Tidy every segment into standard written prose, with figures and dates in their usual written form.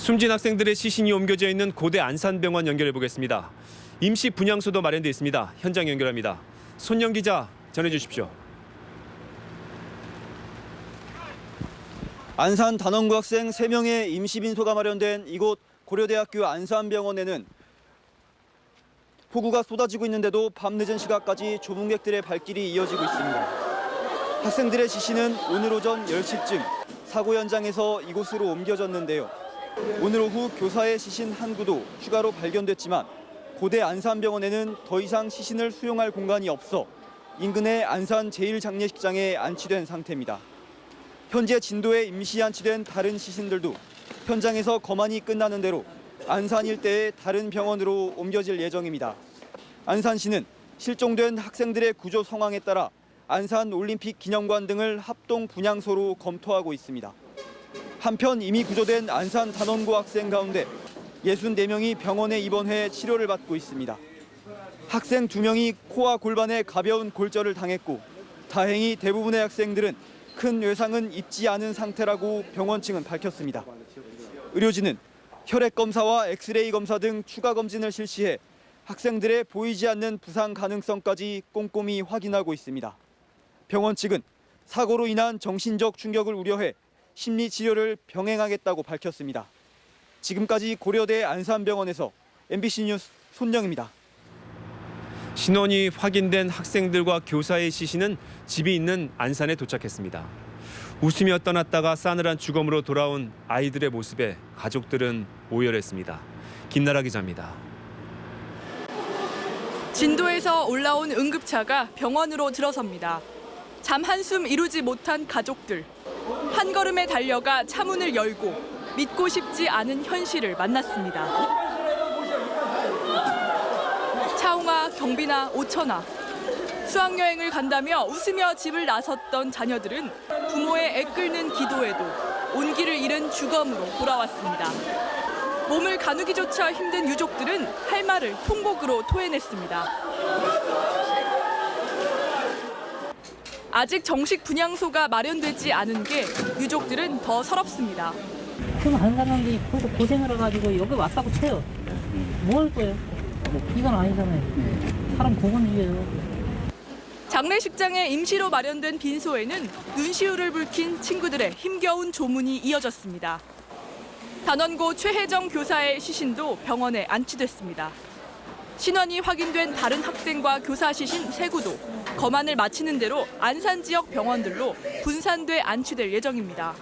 숨진 학생들의 시신이 옮겨져 있는 고대 안산병원 연결해 보겠습니다. 임시 분향소도 마련돼 있습니다. 현장 연결합니다. 손영 기자 전해주십시오. 안산 단원고 학생 3명의 임시빈소가 마련된 이곳 고려대학교 안산병원에는 폭우가 쏟아지고 있는데도 밤늦은 시각까지 조문객들의 발길이 이어지고 있습니다. 학생들의 시신은 오늘 오전 10시쯤 사고 현장에서 이곳으로 옮겨졌는데요. 오늘 오후 교사의 시신 한 구도 추가로 발견됐지만 고대 안산병원에는 더 이상 시신을 수용할 공간이 없어 인근의 안산 제1장례식장에 안치된 상태입니다. 현재 진도에 임시 안치된 다른 시신들도 현장에서 검안이 끝나는 대로 안산 일대의 다른 병원으로 옮겨질 예정입니다. 안산시는 실종된 학생들의 구조 상황에 따라 안산 올림픽 기념관 등을 합동 분향소로 검토하고 있습니다. 한편 이미 구조된 안산 단원고 학생 가운데 64명이 병원에 입원해 치료를 받고 있습니다. 학생 2명이 코와 골반에 가벼운 골절을 당했고 다행히 대부분의 학생들은 큰 외상은 입지 않은 상태라고 병원 측은 밝혔습니다. 의료진은 혈액 검사와 엑스레이 검사 등 추가 검진을 실시해 학생들의 보이지 않는 부상 가능성까지 꼼꼼히 확인하고 있습니다. 병원 측은 사고로 인한 정신적 충격을 우려해 심리 치료를 병행하겠다고 밝혔습니다. 지금까지 고려대 안산병원에서 MBC 뉴스 손영입니다. 신원이 확인된 학생들과 교사의 시신은 집이 있는 안산에 도착했습니다. 웃으며 떠났다가 싸늘한 주검으로 돌아온 아이들의 모습에 가족들은 오열했습니다. 김나라 기자입니다. 진도에서 올라온 응급차가 병원으로 들어섭니다. 잠 한숨 이루지 못한 가족들. 한 걸음에 달려가 차문을 열고 믿고 싶지 않은 현실을 만났습니다. 차웅아, 경빈아, 오천아. 수학여행을 간다며 웃으며 집을 나섰던 자녀들은 부모의 애끓는 기도에도 온기를 잃은 주검으로 돌아왔습니다. 몸을 가누기조차 힘든 유족들은 할 말을 통곡으로 토해냈습니다. 아직 정식 분향소가 마련되지 않은 게 유족들은 더 서럽습니다. 그럼 한 사람들이 거기서 고생을 해가지고 여기 왔다고 쳐요. 뭐 할 거예요? 이건 아니잖아요. 사람 구분주의예요. 장례식장에 임시로 마련된 빈소에는 눈시울을 붉힌 친구들의 힘겨운 조문이 이어졌습니다. 단원고 최혜정 교사의 시신도 병원에 안치됐습니다. 신원이 확인된 다른 학생과 교사 시신 3구도 검안을 마치는 대로 안산 지역 병원들로 분산돼 안치될 예정입니다.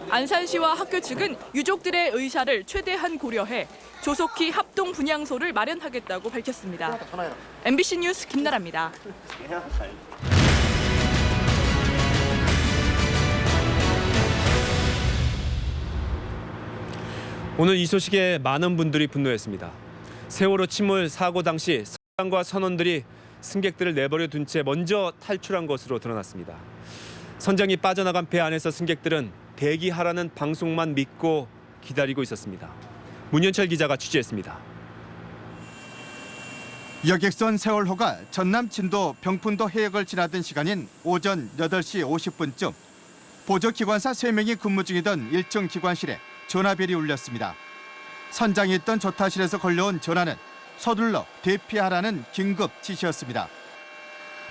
안산시와 학교 측은 유족들의 의사를 최대한 고려해 조속히 합동 분향소를 마련하겠다고 밝혔습니다. MBC 뉴스 김나라입니다. 오늘 이 소식에 많은 분들이 분노했습니다. 세월호 침몰 사고 당시 선장과 선원들이 승객들을 내버려 둔 채 먼저 탈출한 것으로 드러났습니다. 선장이 빠져나간 배 안에서 승객들은 대기하라는 방송만 믿고 기다리고 있었습니다. 문현철 기자가 취재했습니다. 여객선 세월호가 전남 진도 병풍도 해역을 지나던 시간인 오전 8시 50분쯤 보조기관사 3명이 근무 중이던 1층 기관실에 전화벨이 울렸습니다. 선장이 있던 조타실에서 걸려온 전화는 서둘러 대피하라는 긴급 지시였습니다.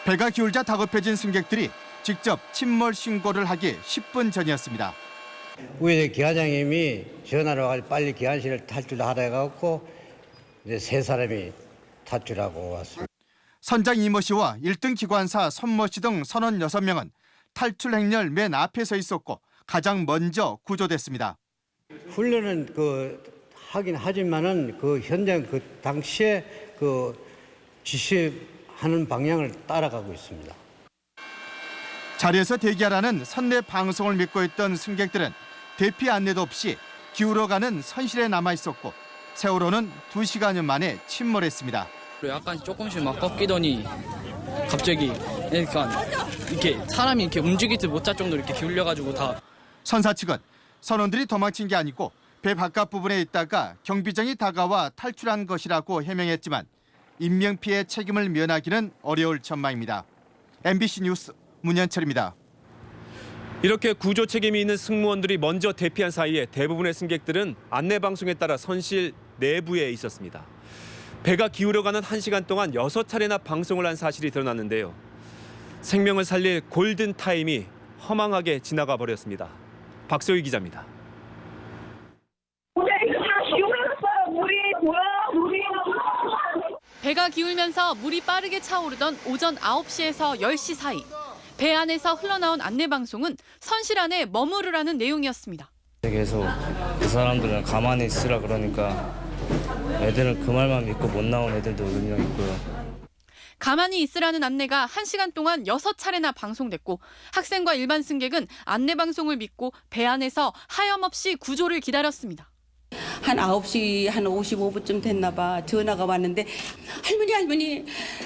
배가 기울자 다급해진 승객들이 직접 침몰 신고를 하기 10분 전이었습니다. 우리 기관장님이 전화로 와서 빨리 기관실을 탈출하라 해갖고 이제 3사람이 탈출하고 왔습니다. 선장 이모 씨와 1등 기관사 손모 씨 등 선원 6명은 탈출 행렬 맨 앞에 서 있었고 가장 먼저 구조됐습니다. 훈련은 하긴 하지만은 현장 당시에 지시하는 방향을 따라가고 있습니다. 자리에서 대기하라는 선내 방송을 믿고 있던 승객들은 대피 안내도 없이 기울어가는 선실에 남아 있었고 세월호는 2시간 만에 침몰했습니다. 약간 조금씩 막 꺾이더니 갑자기 그러니까 이렇게 사람이 이렇게 움직이지 못할 정도로 이렇게 기울여가지고 다. 선사 측은 선원들이 도망친 게 아니고 배 바깥 부분에 있다가 경비정이 다가와 탈출한 것이라고 해명했지만 인명피해 책임을 면하기는 어려울 전망입니다. MBC 뉴스 문현철입니다. 이렇게 구조 책임이 있는 승무원들이 먼저 대피한 사이에 대부분의 승객들은 안내 방송에 따라 선실 내부에 있었습니다. 배가 기울어가는 1시간 동안 6차례나 방송을 한 사실이 드러났는데요. 생명을 살릴 골든 타임이 허망하게 지나가 버렸습니다. 박소희 기자입니다. 배가 기울면서 물이 빠르게 차오르던 오전 9시에서 10시 사이. 배 안에서 흘러나온 안내 방송은 선실 안에 머무르라는 내용이었습니다. 계속 그 사람들은 가만히 있으라 그러니까 애들은 그 말만 믿고 못 나온 애들도 몇명 있고요. 가만히 있으라는 안내가 1시간 동안 6차례나 방송됐고 학생과 일반 승객은 안내 방송을 믿고 배 안에서 하염없이 구조를 기다렸습니다. 한 9시 한 55분쯤 됐나 봐. 전화가 왔는데 할머니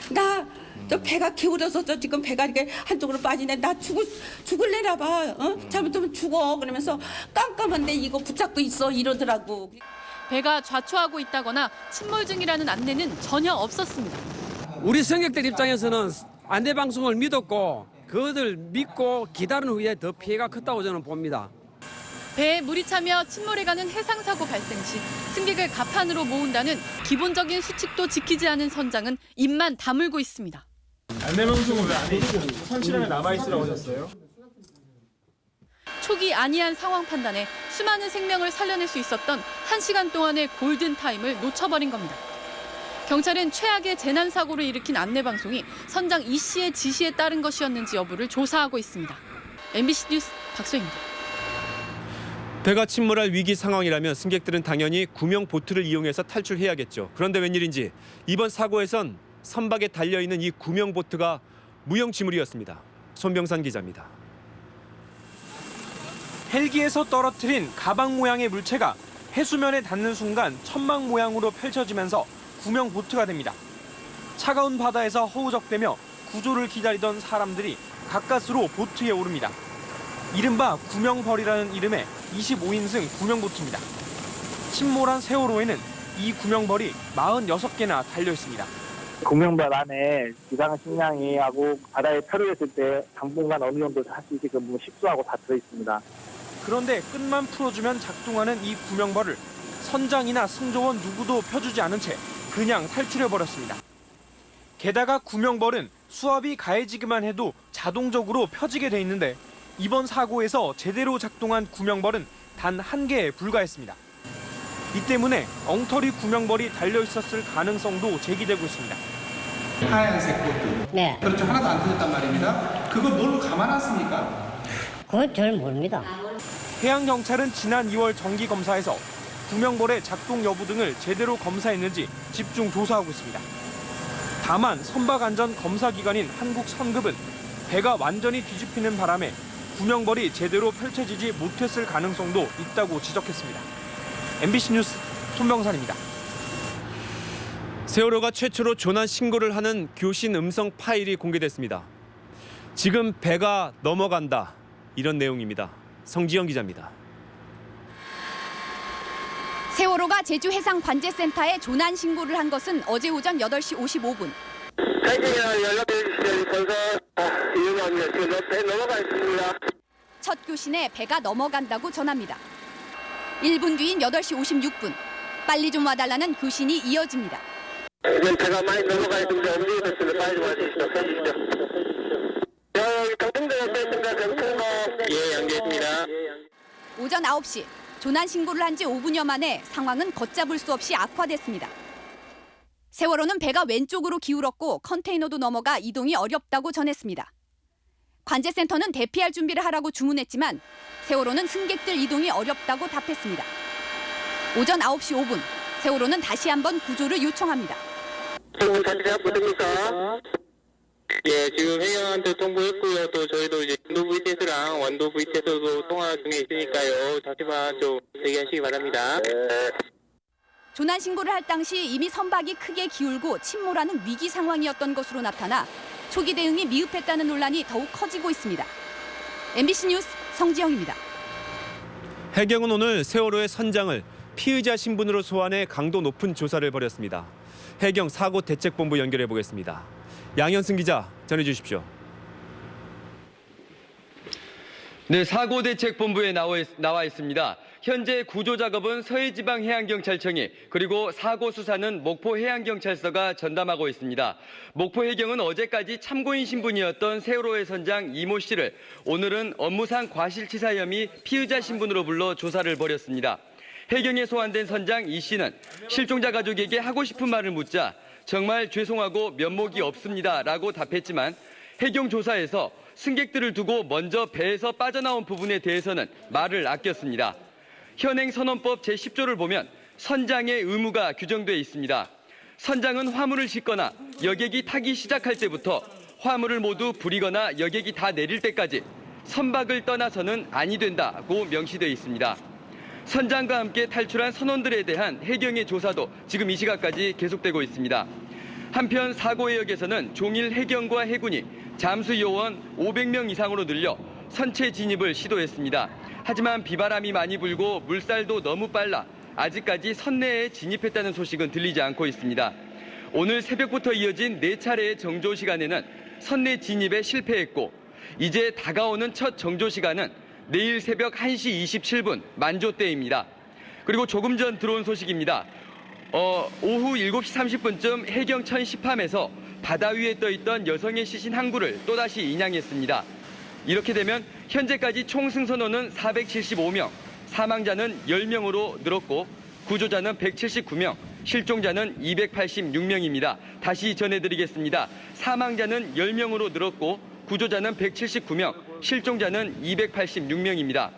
나 저 배가 기울어서 저 지금 배가 이렇게 한쪽으로 빠지네. 나 죽을래나 봐. 잘못하면 죽어. 그러면서 깜깜한데 이거 붙잡고 있어 이러더라고. 배가 좌초하고 있다거나 침몰 중이라는 안내는 전혀 없었습니다. 우리 승객들 입장에서는 안내 방송을 믿었고 그것을 믿고 기다린 후에 더 피해가 컸다고 저는 봅니다. 배에 물이 차며 침몰해가는 해상사고 발생 시 승객을 갑판으로 모은다는 기본적인 수칙도 지키지 않은 선장은 입만 다물고 있습니다. 안내방송을 왜 안 해주고 선실 안에 남아있으라고 하셨어요? 초기 안이한 상황 판단에 수많은 생명을 살려낼 수 있었던 1시간 동안의 골든타임을 놓쳐버린 겁니다. 경찰은 최악의 재난사고를 일으킨 안내방송이 선장 이 씨의 지시에 따른 것이었는지 여부를 조사하고 있습니다. MBC 뉴스 박소희입니다. 배가 침몰할 위기 상황이라면 승객들은 당연히 구명 보트를 이용해서 탈출해야겠죠. 그런데 웬일인지 이번 사고에선 선박에 달려있는 이 구명 보트가 무용지물이었습니다. 손병산 기자입니다. 헬기에서 떨어뜨린 가방 모양의 물체가 해수면에 닿는 순간 천막 모양으로 펼쳐지면서 구명 보트가 됩니다. 차가운 바다에서 허우적대며 구조를 기다리던 사람들이 가까스로 보트에 오릅니다. 이른바 구명벌이라는 이름의 25인승 구명보트입니다. 침몰한 세월호에는 이 구명벌이 46개나 달려 있습니다. 구명벌 안에 이상한 식량이 하고 바다에漂流했을 때 당분간 어느 정도 다시 지금 식수하고 다 들어있습니다. 그런데 끝만 풀어주면 작동하는 이 구명벌을 선장이나 승조원 누구도 펴주지 않은 채 그냥 탈출해버렸습니다. 게다가 구명벌은 수압이 가해지기만 해도 자동적으로 펴지게 돼 있는데 이번 사고에서 제대로 작동한 구명벌은 단 1개에 불과했습니다. 이 때문에 엉터리 구명벌이 달려있었을 가능성도 제기되고 있습니다. 하얀색 보트. 네. 그렇죠. 하나도 안 터졌단 말입니다. 그거 뭘로 감아놨습니까? 그건 잘 모릅니다. 해양경찰은 지난 2월 정기검사에서 구명벌의 작동 여부 등을 제대로 검사했는지 집중 조사하고 있습니다. 다만 선박안전검사기관인 한국선급은 배가 완전히 뒤집히는 바람에 구명벌이 제대로 펼쳐지지 못했을 가능성도 있다고 지적했습니다. MBC 뉴스 손병산입니다. 세월호가 최초로 조난 신고를 하는 교신 음성 파일이 공개됐습니다. 지금 배가 넘어간다. 이런 내용입니다. 성지영 기자입니다. 세월호가 제주해상관제센터에 조난 신고를 한 것은 어제 오전 8시 55분. 첫 교신에 배가 넘어간다고 전합니다. 1분 뒤인 8시 56분. 빨리 좀 와달라는 교신이 이어집니다. 배가 많이 넘어가 있는데 움직이고 있습니다. 빨리 좀 와주십시오. 여기 경통대 옆에 있습니다. 경통로. 예, 연결했습니다. 오전 9시. 조난 신고를 한 지 5분여 만에 상황은 걷잡을 수 없이 악화됐습니다. 세월호는 배가 왼쪽으로 기울었고 컨테이너도 넘어가 이동이 어렵다고 전했습니다. 관제센터는 대피할 준비를 하라고 주문했지만 세월호는 승객들 이동이 어렵다고 답했습니다. 오전 9시 5분, 세월호는 다시 한번 구조를 요청합니다. 지금 단체가 부릅니까? 예, 지금 회장한테 통보했고요. 또 저희도 이제 인도 VTS랑 완도 VTS도 통화 중에 있으니까요. 다시만 좀 대기하시기 바랍니다. 조난 신고를 할 당시 이미 선박이 크게 기울고 침몰하는 위기 상황이었던 것으로 나타나 초기 대응이 미흡했다는 논란이 더욱 커지고 있습니다. MBC 뉴스 성지영입니다. 해경은 오늘 세월호의 선장을 피의자 신분으로 소환해 강도 높은 조사를 벌였습니다. 해경 사고대책본부 연결해 보겠습니다. 양현승 기자 전해주십시오. 네, 사고대책본부에 나와 있습니다. 현재 구조 작업은 서해지방해양경찰청이 그리고 사고 수사는 목포해양경찰서가 전담하고 있습니다. 목포해경은 어제까지 참고인 신분이었던 세월호의 선장 이모 씨를 오늘은 업무상 과실치사 혐의 피의자 신분으로 불러 조사를 벌였습니다. 해경에 소환된 선장 이 씨는 실종자 가족에게 하고 싶은 말을 묻자 정말 죄송하고 면목이 없습니다라고 답했지만 해경 조사에서 승객들을 두고 먼저 배에서 빠져나온 부분에 대해서는 말을 아꼈습니다. 현행 선원법 제10조를 보면 선장의 의무가 규정돼 있습니다. 선장은 화물을 싣거나 여객이 타기 시작할 때부터 화물을 모두 부리거나 여객이 다 내릴 때까지 선박을 떠나서는 아니 된다고 명시돼 있습니다. 선장과 함께 탈출한 선원들에 대한 해경의 조사도 지금 이 시각까지 계속되고 있습니다. 한편 사고 해역에서는 종일 해경과 해군이 잠수 요원 500명 이상으로 늘려 선체 진입을 시도했습니다. 하지만 비바람이 많이 불고 물살도 너무 빨라 아직까지 선내에 진입했다는 소식은 들리지 않고 있습니다. 오늘 새벽부터 이어진 4차례의 정조 시간에는 선내 진입에 실패했고 이제 다가오는 첫 정조 시간은 내일 새벽 1시 27분 만조 때입니다. 그리고 조금 전 들어온 소식입니다. 오후 7시 30분쯤 해경 천시팜에서 바다 위에 떠있던 여성의 시신 한 구를 또다시 인양했습니다. 이렇게 되면 현재까지 총 승선원은 475명, 사망자는 10명으로 늘었고 구조자는 179명, 실종자는 286명입니다. 다시 전해드리겠습니다. 사망자는 10명으로 늘었고 구조자는 179명, 실종자는 286명입니다.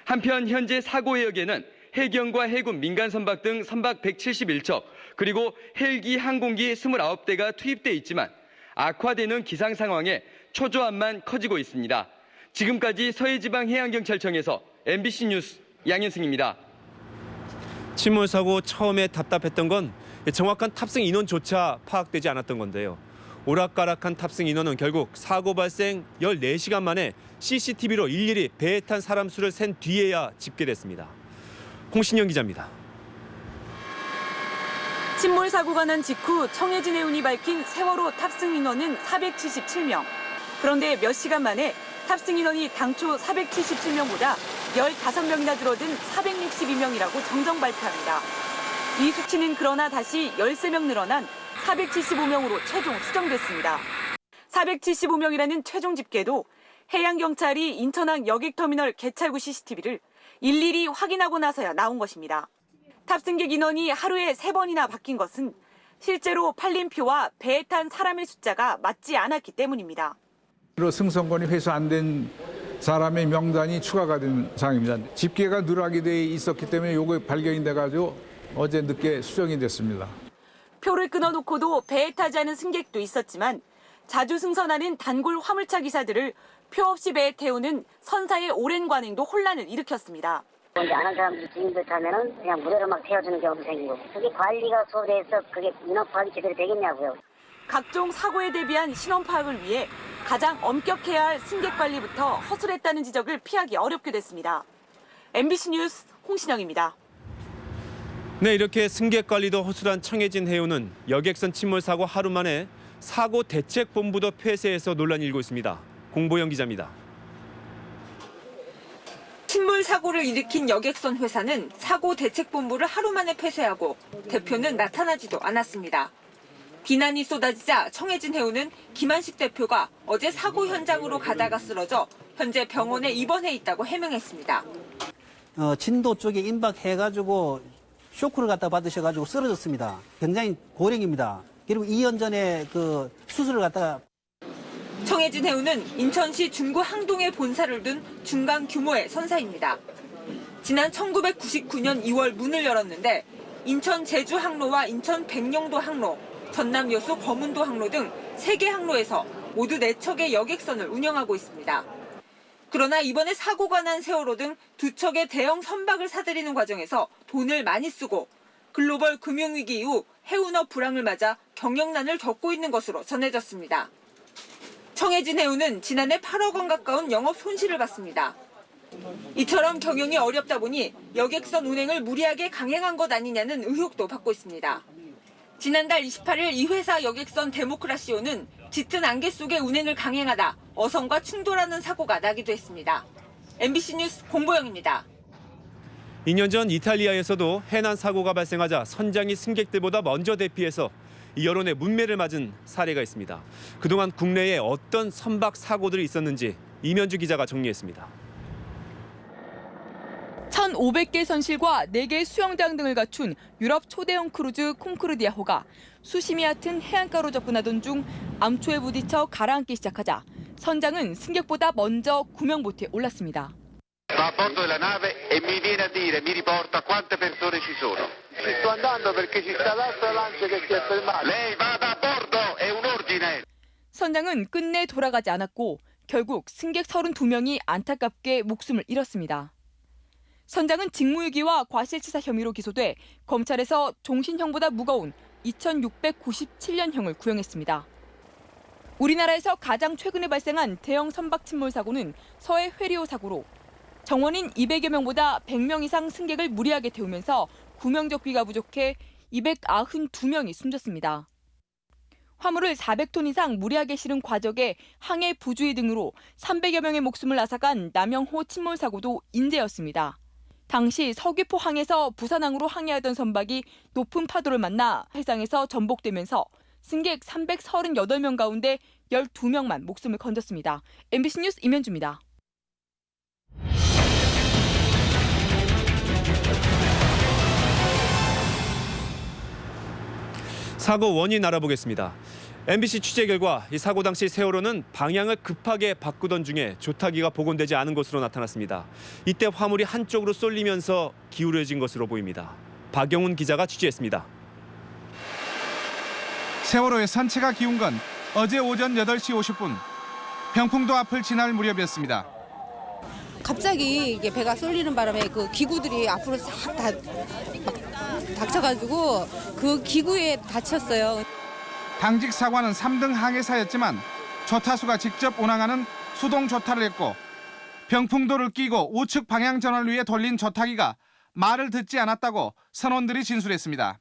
한편 현재 사고 해역에는 해경과 해군, 민간 선박 등 선박 171척, 그리고 헬기, 항공기 29대가 투입돼 있지만 악화되는 기상 상황에 초조함만 커지고 있습니다. 지금까지 서해지방해양경찰청에서 MBC 뉴스 양현승입니다. 침몰 사고 처음에 답답했던 건 정확한 탑승 인원조차 파악되지 않았던 건데요. 오락가락한 탑승 인원은 결국 사고 발생 14시간 만에 CCTV로 일일이 배에 탄 사람 수를 센 뒤에야 집계됐습니다. 홍신영 기자입니다. 침몰 사고가 난 직후 청해진 해운이 밝힌 세월호 탑승 인원은 477명. 그런데 몇 시간 만에 탑승 인원이 당초 477명보다 15명이나 줄어든 462명이라고 정정 발표합니다. 이 수치는 그러나 다시 13명 늘어난 475명으로 최종 수정됐습니다. 475명이라는 최종 집계도 해양경찰이 인천항 여객터미널 개찰구 CCTV를 일일이 확인하고 나서야 나온 것입니다. 탑승객 인원이 하루에 3번이나 바뀐 것은 실제로 팔림표와 배에 탄 사람의 숫자가 맞지 않았기 때문입니다. 승선권이 회수 안 된 사람의 명단이 추가가 된 상황입니다. 집계가 누락이 돼 있었기 때문에 이거 발견이 돼가지고 어제 늦게 수정이 됐습니다. 표를 끊어놓고도 배에 타지 않은 승객도 있었지만 자주 승선하는 단골 화물차 기사들을 표 없이 배에 태우는 선사의 오랜 관행도 혼란을 일으켰습니다. 이제 아는 사람들이 주인들 타면은 그냥 무료로 막 태워주는 경우도 생기고 그게 관리가 소홀해서 그게 인원 파악이 제대로 되겠냐고요. 각종 사고에 대비한 신원 파악을 위해 가장 엄격해야 할 승객 관리부터 허술했다는 지적을 피하기 어렵게 됐습니다. MBC 뉴스 홍신영입니다. 네, 이렇게 승객 관리도 허술한 청해진 해운은 여객선 침몰 사고 하루 만에 사고 대책본부도 폐쇄해서 논란이 일고 있습니다. 공보영 기자입니다. 침몰 사고를 일으킨 여객선 회사는 사고 대책본부를 하루 만에 폐쇄하고 대표는 나타나지도 않았습니다. 비난이 쏟아지자 청해진 해운은 김한식 대표가 어제 사고 현장으로 가다가 쓰러져 현재 병원에 입원해 있다고 해명했습니다. 진도 쪽에 임박해가지고 쇼크를 갖다 받으셔가지고 쓰러졌습니다. 굉장히 고령입니다. 그리고 2년 전에 그 수술을 갖다가 청해진 해운은 인천시 중구 항동에 본사를 둔 중간 규모의 선사입니다. 지난 1999년 2월 문을 열었는데 인천 제주 항로와 인천 백령도 항로, 전남 여수 거문도 항로 등 3개 항로에서 모두 4척의 여객선을 운영하고 있습니다. 그러나 이번에 사고가 난 세월호 등 2척의 대형 선박을 사들이는 과정에서 돈을 많이 쓰고 글로벌 금융위기 이후 해운업 불황을 맞아 경영난을 겪고 있는 것으로 전해졌습니다. 청해진 해운은 지난해 8억 원 가까운 영업 손실을 봤습니다. 이처럼 경영이 어렵다 보니 여객선 운행을 무리하게 강행한 것 아니냐는 의혹도 받고 있습니다. 지난달 28일 이 회사 여객선 데모크라시오는 짙은 안개 속에 운행을 강행하다 어선과 충돌하는 사고가 나기도 했습니다. MBC 뉴스 공보영입니다. 2년 전 이탈리아에서도 해난 사고가 발생하자 선장이 승객들보다 먼저 대피해서 여론의 문매를 맞은 사례가 있습니다. 그동안 국내에 어떤 선박 사고들이 있었는지 이면주 기자가 정리했습니다. 1,500개 선실과 4개 수영장 등을 갖춘 유럽 초대형 크루즈 콩코르디아호가 수심이 얕은 해안가로 접근하던 중 암초에 부딪혀 가라앉기 시작하자 선장은 승객보다 먼저 구명보트에 올랐습니다. Va a bordo della nave e mi viene a dire, mi riporta quante persone ci sono. Sto andando perché ci sta l'altra lancia che si è fermata. Lei vada a bordo, è un ordine. 선장은 끝내 돌아가지 않았고 결국 승객 32명이 안타깝게 목숨을 잃었습니다. 선장은 직무유기와 과실치사 혐의로 기소돼 검찰에서 종신형보다 무거운 2,697년형을 구형했습니다. 우리나라에서 가장 최근에 발생한 대형 선박 침몰 사고는 서해 회리호 사고로 정원인 200여 명보다 100명 이상 승객을 무리하게 태우면서 구명적비가 부족해 292명이 숨졌습니다. 화물을 400톤 이상 무리하게 실은 과적에 항해 부주의 등으로 300여 명의 목숨을 앗아간 남영호 침몰 사고도 인재였습니다. 당시 서귀포 항에서 부산항으로 항해하던 선박이 높은 파도를 만나 해상에서 전복되면서 승객 338명 가운데 12명만 목숨을 건졌습니다. MBC 뉴스 임현주입니다. 사고 원인 알아보겠습니다. MBC 취재 결과 이 사고 당시 세월호는 방향을 급하게 바꾸던 중에 조타기가 복원되지 않은 것으로 나타났습니다. 이때 화물이 한쪽으로 쏠리면서 기울어진 것으로 보입니다. 박영훈 기자가 취재했습니다. 세월호의 선체가 기운 건 어제 오전 8시 50분 병풍도 앞을 지날 무렵이었습니다. 갑자기 이게 배가 쏠리는 바람에 그 기구들이 앞으로 싹 다 닥쳐가지고 그 기구에 다쳤어요. 당직 사고는 3등 항해사였지만 조타수가 직접 운항하는 수동 조타를 했고 병풍도를 끼고 우측 방향 전환을 위해 돌린 조타기가 말을 듣지 않았다고 선원들이 진술했습니다.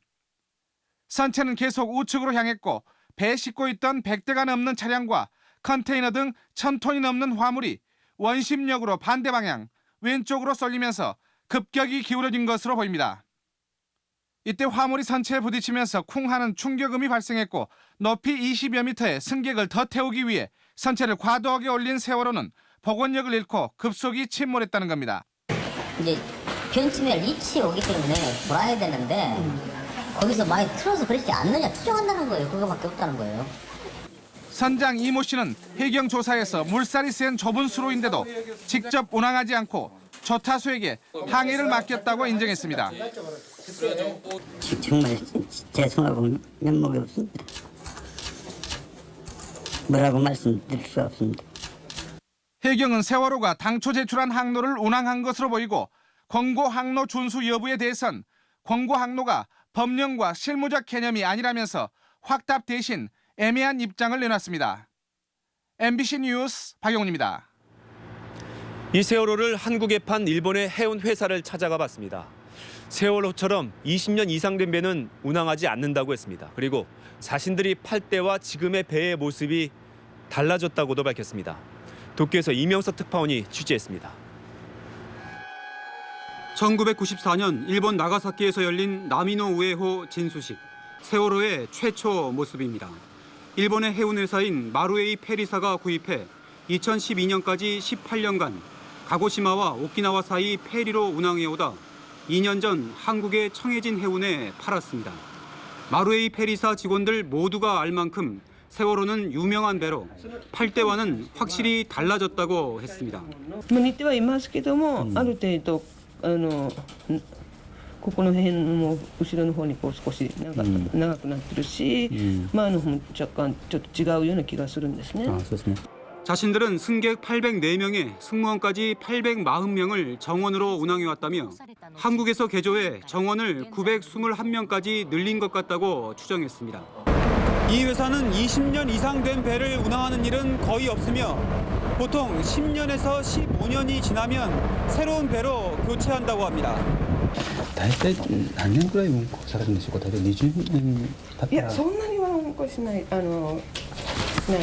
선체는 계속 우측으로 향했고 배에 싣고 있던 100대가 넘는 차량과 컨테이너 등 1,000톤이 넘는 화물이 원심력으로 반대 방향 왼쪽으로 쏠리면서 급격히 기울어진 것으로 보입니다. 이때 화물이 선체에 부딪히면서 쿵 하는 충격음이 발생했고 높이 20여 미터의 승객을 더 태우기 위해 선체를 과도하게 올린 세월호는 복원력을 잃고 급속히 침몰했다는 겁니다. 이제 변침에 리치 오기 때문에 돌아야 되는데 거기서 많이 틀어서 그렇지 않느냐 추정한다는 거예요. 그거밖에 없다는 거예요. 선장 이모 씨는 해경 조사에서 물살이 센 좁은 수로인데도 직접 운항하지 않고 조타수에게 항해를 맡겼다고 인정했습니다. 정말 죄송하고 면목이 없습니다. 뭐라고 말씀드릴 수 없습니다. 해경은 세월호가 당초 제출한 항로를 운항한 것으로 보이고 권고 항로 준수 여부에 대해선 권고 항로가 법령과 실무적 개념이 아니라면서 확답 대신 애매한 입장을 내놨습니다. MBC 뉴스 박영훈입니다. 이 세월호를 한국에 판 일본의 해운 회사를 찾아가 봤습니다. 세월호처럼 20년 이상 된 배는 운항하지 않는다고 했습니다. 그리고 자신들이 팔 때와 지금의 배의 모습이 달라졌다고도 밝혔습니다. 도쿄에서 이명석 특파원이 취재했습니다. 1994년 일본 나가사키에서 열린 나미노 우에호 진수식, 세월호의 최초 모습입니다. 일본의 해운회사인 마루에이 페리사가 구입해 2012년까지 18년간 가고시마와 오키나와 사이 페리로 운항해오다 2년 전 한국의 청해진 해운에 팔았습니다. 마루에이 페리사 직원들 모두가 알 만큼 세월호는 유명한 배로 팔 때와는 확실히 달라졌다고 했습니다. 似てはいますけども、ある程度ここの辺も後ろの方にこう少し長くなってるし、前の方も若干ちょっと違うような気がするんですね。 자신들은 승객 804명에 승무원까지 840명을 정원으로 운항해왔다며 한국에서 개조해 정원을 921명까지 늘린 것 같다고 추정했습니다. 이 회사는 20년 이상 된 배를 운항하는 일은 거의 없으며 보통 10년에서 15년이 지나면 새로운 배로 교체한다고 합니다. 大体何年くらい運航されるんでしょうか。大体20年経ったら。いや、そんなには運航しないですね。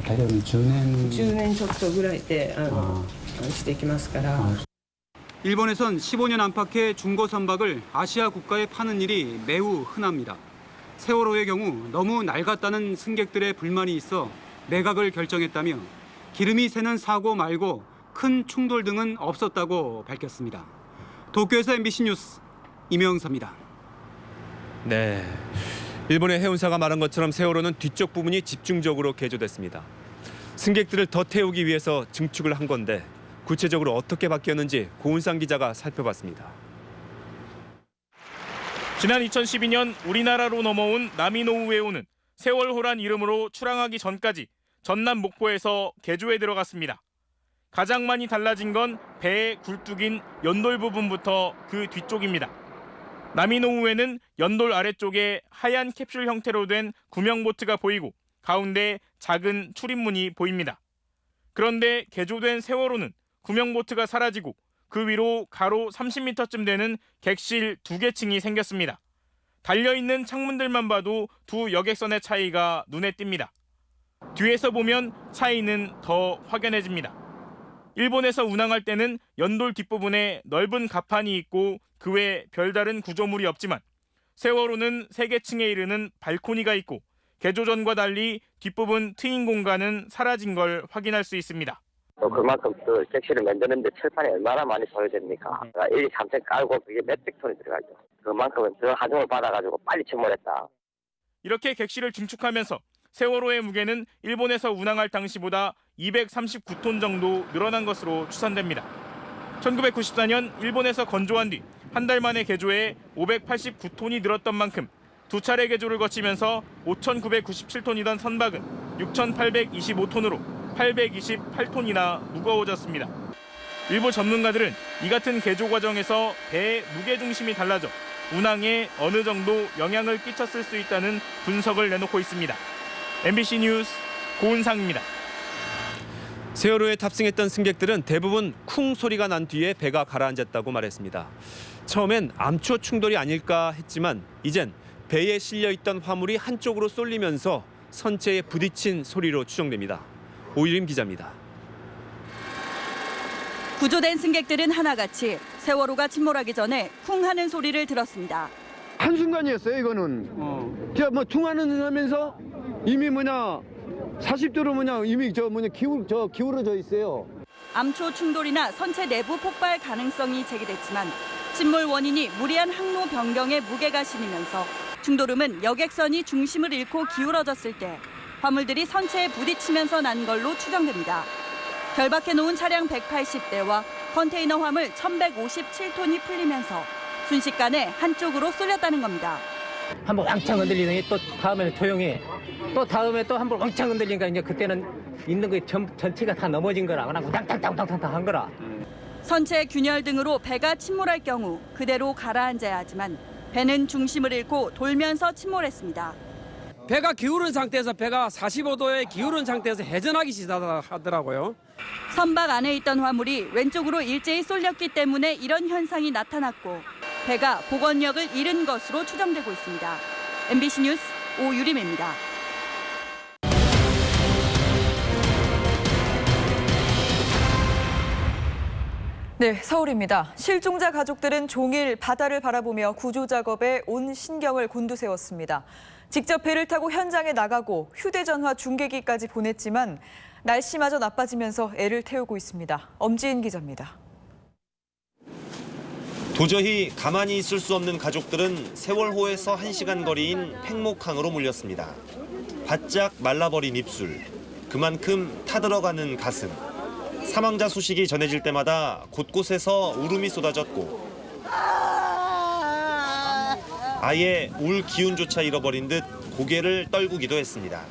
大体10年。10年ちょっとぐらいでしていきますから。 일본에선 15년 안팎의 중고 선박을 아시아 국가에 파는 일이 매우 흔합니다. 세월호의 경우 너무 낡았다는 승객들의 불만이 있어 매각을 결정했다며 기름이 새는 사고 말고 큰 충돌 등은 없었다고 밝혔습니다. 도쿄에서 MBC 뉴스 임영서입니다. 네, 일본의 해운사가 말한 것처럼 세월호는 뒤쪽 부분이 집중적으로 개조됐습니다. 승객들을 더 태우기 위해서 증축을 한 건데 구체적으로 어떻게 바뀌었는지 고은상 기자가 살펴봤습니다. 지난 2012년 우리나라로 넘어온 나미노우에호는 세월호란 이름으로 출항하기 전까지 전남 목포에서 개조에 들어갔습니다. 가장 많이 달라진 건 배의 굴뚝인 연돌 부분부터 그 뒤쪽입니다. 나미노우에는 연돌 아래쪽에 하얀 캡슐 형태로 된 구명보트가 보이고 가운데 작은 출입문이 보입니다. 그런데 개조된 세월호는 구명보트가 사라지고 그 위로 가로 30m쯤 되는 객실 2개 층이 생겼습니다. 달려있는 창문들만 봐도 두 여객선의 차이가 눈에 띕니다. 뒤에서 보면 차이는 더 확연해집니다. 일본에서 운항할 때는 연돌 뒷부분에 넓은 갑판이 있고 그 외 별다른 구조물이 없지만 세월호는 3개 층에 이르는 발코니가 있고 개조 전과 달리 뒷부분 트인 공간은 사라진 걸 확인할 수 있습니다. 또 그만큼 그 객실을 만드는데 철판이 얼마나 많이 소요됩니까? 1, 2, 3층 깔고 그게 몇백 톤이 들어가죠. 그만큼은 더 하중을 받아가지고 빨리 침몰했다. 이렇게 객실을 증축하면서 세월호의 무게는 일본에서 운항할 당시보다 239톤 정도 늘어난 것으로 추산됩니다. 1994년 일본에서 건조한 뒤 한 달 만에 개조해 589톤이 늘었던 만큼 두 차례 개조를 거치면서 5,997톤이던 선박은 6,825톤으로 828톤이나 무거워졌습니다. 일부 전문가들은 이 같은 개조 과정에서 배의 무게중심이 달라져 운항에 어느 정도 영향을 끼쳤을 수 있다는 분석을 내놓고 있습니다. MBC 뉴스 고은상입니다. 세월호에 탑승했던 승객들은 대부분 쿵 소리가 난 뒤에 배가 가라앉았다고 말했습니다. 처음엔 암초 충돌이 아닐까 했지만 이젠 배에 실려있던 화물이 한쪽으로 쏠리면서 선체에 부딪힌 소리로 추정됩니다. 오유림 기자입니다. 구조된 승객들은 하나같이 세월호가 침몰하기 전에 쿵 하는 소리를 들었습니다. 한순간이었어요, 이거는. 제가 뭐 퉁하는 하면서 이미 40도로 이미 기울어져 있어요. 암초 충돌이나 선체 내부 폭발 가능성이 제기됐지만 침몰 원인이 무리한 항로 변경에 무게가 실리면서 충돌음은 여객선이 중심을 잃고 기울어졌을 때 화물들이 선체에 부딪히면서 난 걸로 추정됩니다. 결박해 놓은 차량 180대와 컨테이너 화물 1,157톤이 풀리면서 순식간에 한쪽으로 쏠렸다는 겁니다. 한번 왕창 흔들리더니 또 다음에는 조용히 또 다음에 또 한번 왕창 흔들리니까 이제 그때는 있는 게 전체가 다 넘어진 거라 그냥 우당탕탕탕탕 한 거라. 선체 균열 등으로 배가 침몰할 경우 그대로 가라앉아야 하지만 배는 중심을 잃고 돌면서 침몰했습니다. 배가 기울은 상태에서 배가 45도에 기울은 상태에서 회전하기 시작하더라고요. 선박 안에 있던 화물이 왼쪽으로 일제히 쏠렸기 때문에 이런 현상이 나타났고 배가 복원력을 잃은 것으로 추정되고 있습니다. MBC 뉴스 오유림입니다. 네, 서울입니다. 실종자 가족들은 종일 바다를 바라보며 구조 작업에 온 신경을 곤두세웠습니다. 직접 배를 타고 현장에 나가고 휴대전화 중계기까지 보냈지만 날씨마저 나빠지면서 애를 태우고 있습니다. 엄지인 기자입니다. 도저히 가만히 있을 수 없는 가족들은 세월호에서 1시간 거리인 팽목항으로 몰렸습니다. 바짝 말라버린 입술, 그만큼 타들어가는 가슴. 사망자 소식이 전해질 때마다 곳곳에서 울음이 쏟아졌고 아예 울 기운조차 잃어버린 듯 고개를 떨구기도 했습니다.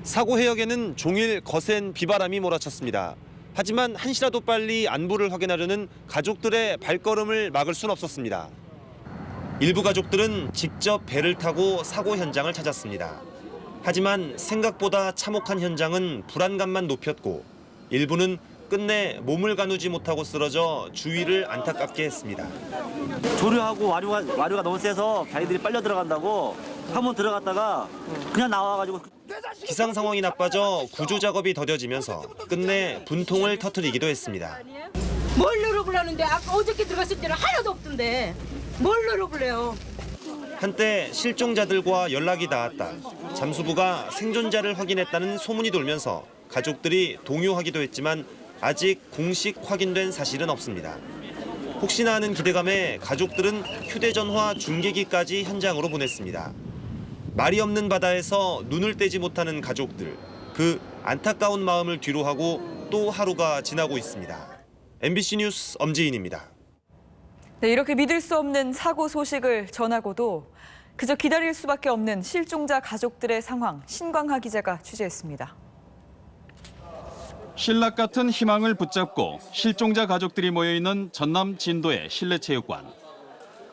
사고 해역에는 종일 거센 비바람이 몰아쳤습니다. 하지만 한시라도 빨리 안부를 확인하려는 가족들의 발걸음을 막을 순 없었습니다. 일부 가족들은 직접 배를 타고 사고 현장을 찾았습니다. 하지만 생각보다 참혹한 현장은 불안감만 높였고 일부는 끝내 몸을 가누지 못하고 쓰러져 주위를 안타깝게 했습니다. 조류하고 와류가 너무 세서 자기들이 빨려 들어간다고 한번 들어갔다가 그냥 나와가지고 기상 상황이 나빠져 구조 작업이 더뎌지면서 끝내 분통을 터뜨리기도 했습니다. 뭘 늘어보려는데 아까 어저께 들어갔을 때는 하나도 없던데 뭘 늘어볼래요? 한때 실종자들과 연락이 닿았다. 잠수부가 생존자를 확인했다는 소문이 돌면서 가족들이 동요하기도 했지만 아직 공식 확인된 사실은 없습니다. 혹시나 하는 기대감에 가족들은 휴대전화 중계기까지 현장으로 보냈습니다. 말이 없는 바다에서 눈을 떼지 못하는 가족들, 그 안타까운 마음을 뒤로하고 또 하루가 지나고 있습니다. MBC 뉴스 엄지인입니다. 네, 이렇게 믿을 수 없는 사고 소식을 전하고도 그저 기다릴 수밖에 없는 실종자 가족들의 상황, 신광하 기자가 취재했습니다. 신락 같은 희망을 붙잡고 실종자 가족들이 모여있는 전남 진도의 실내체육관.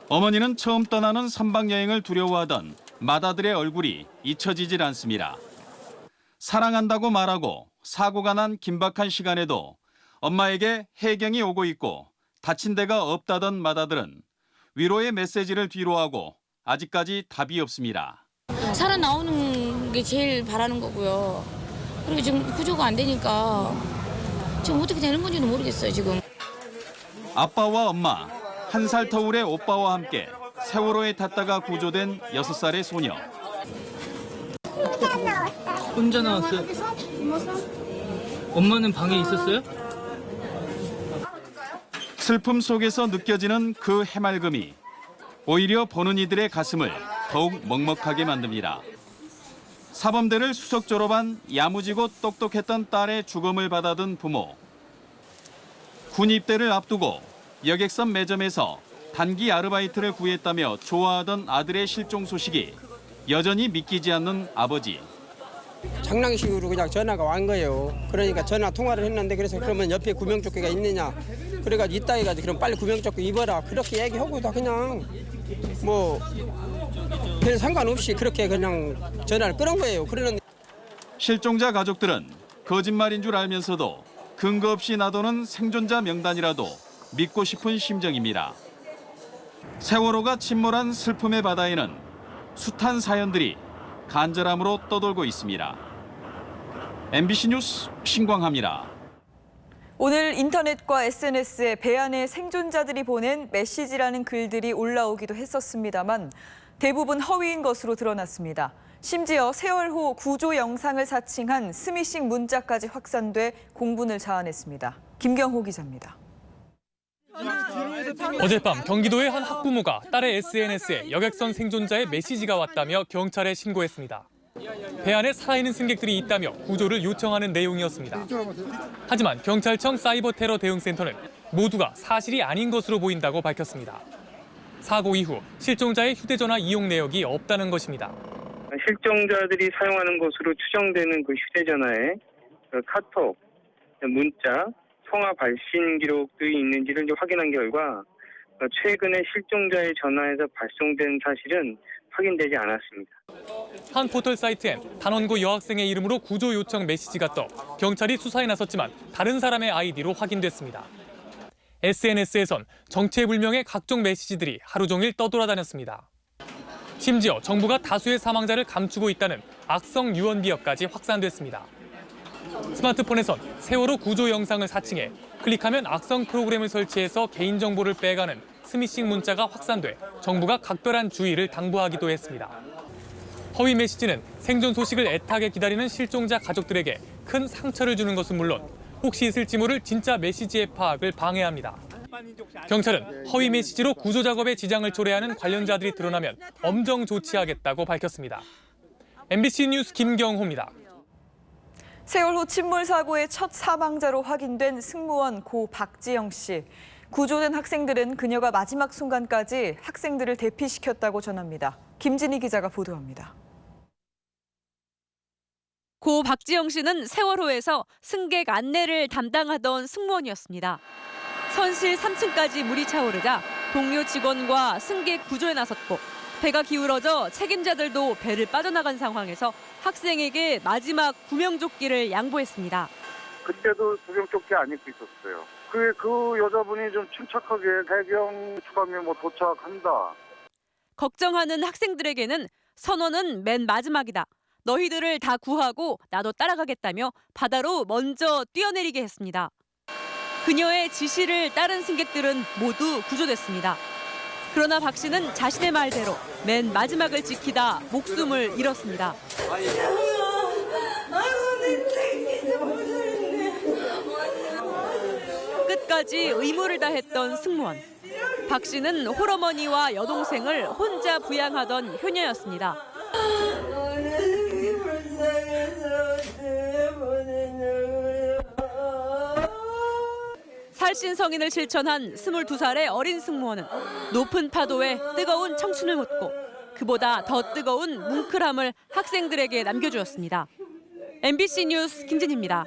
어머니는 처음 떠나는 선박여행을 두려워하던 맏아들의 얼굴이 잊혀지질 않습니다. 사랑한다고 말하고 사고가 난 긴박한 시간에도 엄마에게 해경이 오고 있고 다친 데가 없다던 맏아들은 위로의 메시지를 뒤로하고 아직까지 답이 없습니다. 살아나오는 게 제일 바라는 거고요. 그리고 지금 구조가 안 되니까 지금 어떻게 되는 건지는 모르겠어요, 지금. 아빠와 엄마, 1살 터울의 오빠와 함께 세월호에 탔다가 구조된 6살의 소녀. 혼자 나왔어요? 엄마는 방에 있었어요? 슬픔 속에서 느껴지는 그 해맑음이 오히려 보는 이들의 가슴을 더욱 먹먹하게 만듭니다. 사범대를 수석 졸업한 야무지고 똑똑했던 딸의 죽음을 받아든 부모. 군 입대를 앞두고 여객선 매점에서 단기 아르바이트를 구했다며 좋아하던 아들의 실종 소식이 여전히 믿기지 않는 아버지. 장난식으로 그냥 전화가 온 거예요. 그러니까 전화 통화를 했는데 그래서 그러면 옆에 구명조끼가 있느냐. 그래가지고 있다 해가지고 그럼 빨리 구명조끼 입어라. 그렇게 얘기하고 다 그냥 뭐 별 상관없이 그렇게 그냥 전화를 끊은 거예요. 그러는 실종자 가족들은 거짓말인 줄 알면서도 근거 없이 나도는 생존자 명단이라도 믿고 싶은 심정입니다. 세월호가 침몰한 슬픔의 바다에는 숱한 사연들이 간절함으로 떠돌고 있습니다. MBC 뉴스 신광하입니다. 오늘 인터넷과 SNS에 배 안에 생존자들이 보낸 메시지라는 글들이 올라오기도 했었습니다만 대부분 허위인 것으로 드러났습니다. 심지어 세월호 구조 영상을 사칭한 스미싱 문자까지 확산돼 공분을 자아냈습니다. 김경호 기자입니다. 어젯밤 경기도의 한 학부모가 딸의 SNS에 여객선 생존자의 메시지가 왔다며 경찰에 신고했습니다. 배 안에 살아있는 승객들이 있다며 구조를 요청하는 내용이었습니다. 하지만 경찰청 사이버 테러 대응센터는 모두가 사실이 아닌 것으로 보인다고 밝혔습니다. 사고 이후 실종자의 휴대전화 이용 내역이 없다는 것입니다. 실종자들이 사용하는 것으로 추정되는 그 휴대전화에 카톡, 문자, 통화 발신 기록들이 있는지를 확인한 결과 최근에 실종자의 전화에서 발송된 사실은 확인되지 않았습니다. 한 포털 사이트엔 단원고 여학생의 이름으로 구조 요청 메시지가 떠 경찰이 수사에 나섰지만 다른 사람의 아이디로 확인됐습니다. SNS에선 정체불명의 각종 메시지들이 하루 종일 떠돌아다녔습니다. 심지어 정부가 다수의 사망자를 감추고 있다는 악성 유언비어까지 확산됐습니다. 스마트폰에선 세월호 구조 영상을 사칭해 클릭하면 악성 프로그램을 설치해서 개인정보를 빼가는 스미싱 문자가 확산돼 정부가 각별한 주의를 당부하기도 했습니다. 허위 메시지는 생존 소식을 애타게 기다리는 실종자 가족들에게 큰 상처를 주는 것은 물론 혹시 있을지 모를 진짜 메시지의 파악을 방해합니다. 경찰은 허위 메시지로 구조 작업에 지장을 초래하는 관련자들이 드러나면 엄정 조치하겠다고 밝혔습니다. MBC 뉴스 김경호입니다. 세월호 침몰 사고의 첫 사망자로 확인된 승무원 고 박지영 씨. 구조된 학생들은 그녀가 마지막 순간까지 학생들을 대피시켰다고 전합니다. 김진희 기자가 보도합니다. 고 박지영 씨는 세월호에서 승객 안내를 담당하던 승무원이었습니다. 선실 3층까지 물이 차오르자 동료 직원과 승객 구조에 나섰고 배가 기울어져 책임자들도 배를 빠져나간 상황에서 학생에게 마지막 구명조끼를 양보했습니다. 그때도 구명조끼 안 입고 있었어요. 그 여자분이 좀 침착하게 해경 추가면 도착한다. 걱정하는 학생들에게는 선원은 맨 마지막이다. 너희들을 다 구하고 나도 따라가겠다며 바다로 먼저 뛰어내리게 했습니다. 그녀의 지시를 따른 승객들은 모두 구조됐습니다. 그러나 박 씨는 자신의 말대로 맨 마지막을 지키다 목숨을 잃었습니다. 끝까지 의무를 다했던 승무원. 박 씨는 홀어머니와 여동생을 혼자 부양하던 효녀였습니다. 살신성인을 실천한 22살의 어린 승무원은 높은 파도에 뜨거운 청춘을 묻고 그보다 더 뜨거운 뭉클함을 학생들에게 남겨주었습니다. MBC 뉴스 김진희입니다.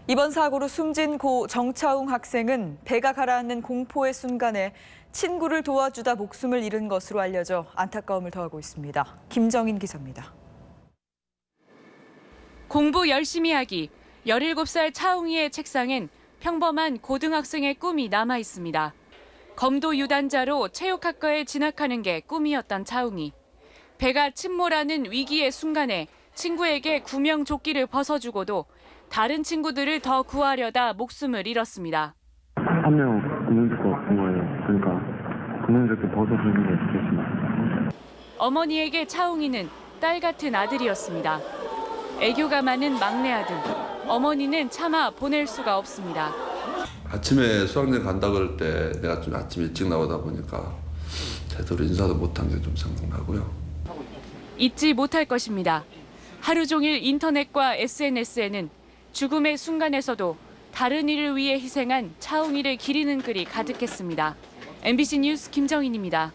이번 사고로 숨진 고 정차웅 학생은 배가 가라앉는 공포의 순간에 친구를 도와주다 목숨을 잃은 것으로 알려져 안타까움을 더하고 있습니다. 김정인 기자입니다. 공부 열심히 하기. 17살 차웅이의 책상엔 평범한 고등학생의 꿈이 남아 있습니다. 검도 유단자로 체육학과에 진학하는 게 꿈이었던 차웅이. 배가 침몰하는 위기의 순간에 친구에게 구명조끼를 벗어주고도 다른 친구들을 더 구하려다 목숨을 잃었습니다. 한 명 구명조끼 없은 거예요. 그러니까 구명조끼 벗어주는 게 좋겠습니다. 어머니에게 차웅이는 딸 같은 아들이었습니다. 애교가 많은 막내 아들. 어머니는 차마 보낼 수가 없습니다. 아침에 수학여행 간다 그럴 때 내가 좀 아침 일찍 나오다 보니까 제대로 인사도 못한 게 좀 생각나고요. 잊지 못할 것입니다. 하루 종일 인터넷과 SNS에는 죽음의 순간에서도 다른 이를 위해 희생한 차웅이를 기리는 글이 가득했습니다. MBC 뉴스 김정인입니다.